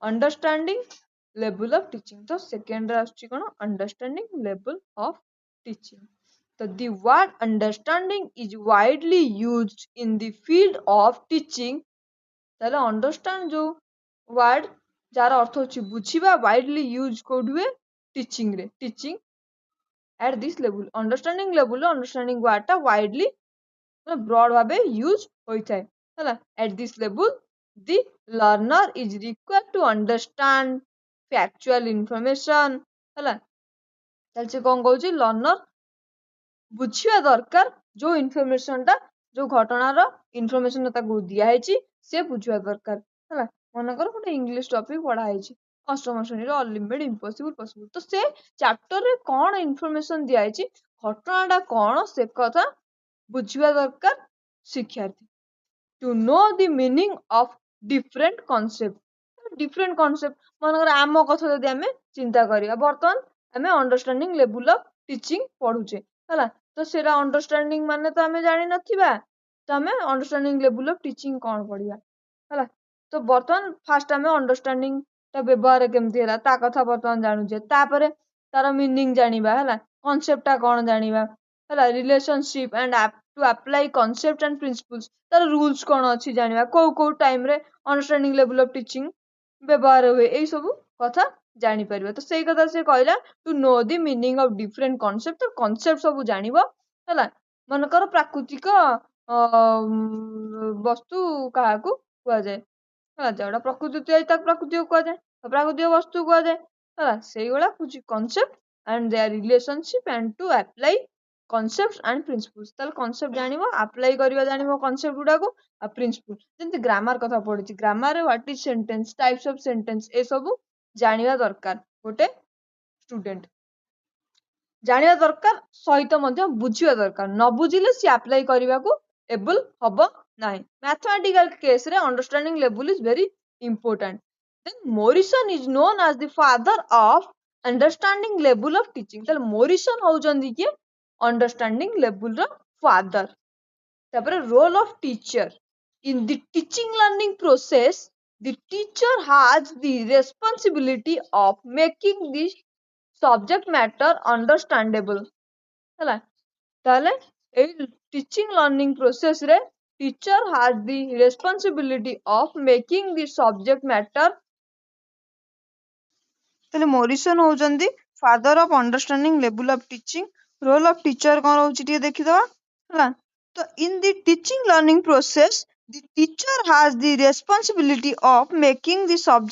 Understanding level of teaching. तो second आसुची कोन अंडरस्टैंडिंग लेवल ऑफ टीचिंग। तो the word understanding is widely used in the field of teaching. ताले understand जो word जार अर्थ होची बुझिबा वाइडली यूज कोड हुए टीचिंग रे। Teaching at this level understanding level understanding word टा वाइडली ब्रॉड भाबे यूज होइथाय हला। At this level the learner is required to understand factual information हला। ताले से कोन कहउची लर्नर बुझिबा दरकार जो इनफॉरमेशन टा जो घटनार इनफॉरमेशन ताकू दिया हेची से बुझिबा दरकार हला। मनकर गोटे इंग्लिश टॉपिक पढ़ा हेची अष्टम श्रेणी रे अनलिमिटेड इम्पॉसिबल पॉसिबल। तो से चैप्टर रे कोन इनफॉरमेशन दिया हेची घटनाटा कोन से कथा बुझिबा दरकार शिक्षार्थी। To know the meaning of different concept. Different concept मनकर आम कथा जदि आमे चिंता करिया बर्तमान आमे अंडरस्टैंडिंग लेवल ऑफ टीचिंग पढुचे हला। तो सेरा अंडरस्टैंडिंग माने तो आमे जानि नथिबा तो आमे अंडरस्टैंडिंग लेवल ऑफ टीचिंग कोन पढिया हला। तो बर्तमान फास्ट आमे अंडरस्टैंडिंग ता व्यवहार केमती हला ता कथा बर्तमान जानुचे तापरे तार मीनिंग जानिबा हला कॉन्सेप्ट ता कोन जानिबा हला। Relationship and to apply concept and principles तार रूल्स कोन अछि जानिबा को टाइम रे अंडरस्टैंडिंग लेवल ऑफ टीचिंग व्यवहार हुए एई सब कथा जानि परिबा। तो सेई कथा से कहला to know the meaning of different concept. तो कॉन्सेप्ट सब जानिबो हला। मनकर प्राकृतिक वस्तु काहाकू कुआ जाय हला जोड़ा प्रकृति तैयारी ताक प्रकृति कुआ जाय प्राकृतिक वस्तु कुआ जाय हला। सेई गोला कुछ concept and their relationship and to apply concepts and principles. ताल कॉन्सेप्ट जानिबो अप्लाई करिबा जानिबो कॉन्सेप्ट गुडा को आ प्रिंसिपल जेंति ग्रामर कथा पढिछि ग्रामर रे what is sentence types of sentence ए सब जानिबा दरकार गोटे स्टूडेंट जानिबा दरकार सहित मध्य बुझिबा दरकार न बुझिले सी अप्लाई करिबा को एबल हबो नाही। मैथमेटिकल केस रे understanding level is very important. Then Morrison is known as the father of understanding level of teaching. ताले मोरिसन होउजंदी के अंडरस्टैंडिंग लेवल रो फादर। तापर role of teacher in the teaching learning process the teacher has the responsibility of making the subject matter understandable हला। ताले ए teaching learning process रे teacher has the responsibility of making the subject matter। ताले Morrison होउजंदी father of understanding level of teaching. Role of teacher कोन होउची टिके देखि दवा हला। तो in the teaching learning process the teacher has the responsibility of making the subject